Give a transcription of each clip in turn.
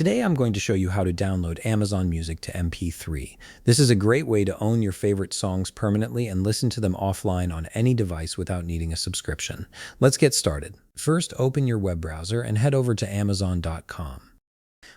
Today I'm going to show you how to download Amazon Music to MP3. This is a great way to own your favorite songs permanently and listen to them offline on any device without needing a subscription. Let's get started. First, open your web browser and head over to Amazon.com.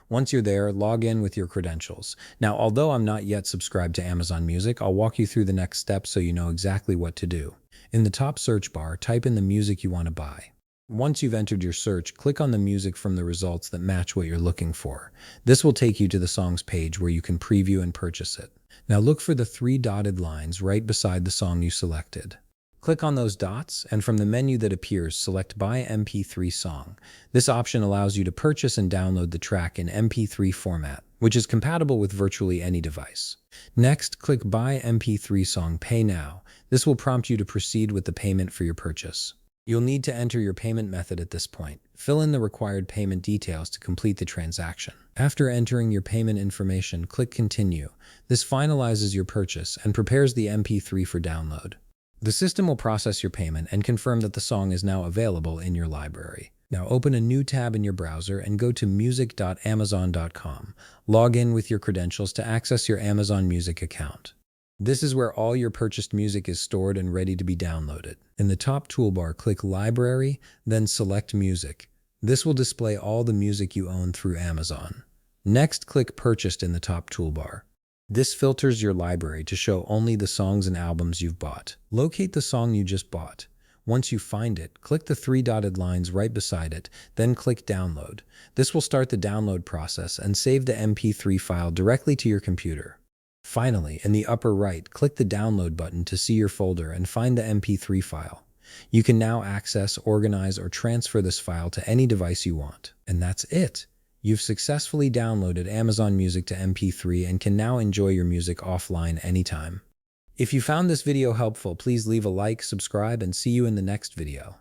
Once you're there, log in with your credentials. Now, although I'm not yet subscribed to Amazon Music, I'll walk you through the next steps so you know exactly what to do. In the top search bar, type in the music you want to buy. Once you've entered your search, click on the music from the results that match what you're looking for. This will take you to the song's page where you can preview and purchase it. Now look for the three dotted lines right beside the song you selected. Click on those dots, and from the menu that appears, select Buy MP3 Song. This option allows you to purchase and download the track in MP3 format, which is compatible with virtually any device. Next, click Buy MP3 Song Pay Now. This will prompt you to proceed with the payment for your purchase. You'll need to enter your payment method at this point. Fill in the required payment details to complete the transaction. After entering your payment information, click Continue. This finalizes your purchase and prepares the MP3 for download. The system will process your payment and confirm that the song is now available in your library. Now open a new tab in your browser and go to music.amazon.com. Log in with your credentials to access your Amazon Music account. This is where all your purchased music is stored and ready to be downloaded. In the top toolbar, click Library, then select Music. This will display all the music you own through Amazon. Next, click Purchased in the top toolbar. This filters your library to show only the songs and albums you've bought. Locate the song you just bought. Once you find it, click the three dotted lines right beside it, then click Download. This will start the download process and save the MP3 file directly to your computer. Finally, in the upper right, click the Download button to see your folder and find the MP3 file. You can now access, organize, or transfer this file to any device you want. And that's it! You've successfully downloaded Amazon Music to MP3 and can now enjoy your music offline anytime. If you found this video helpful, please leave a like, subscribe, and see you in the next video.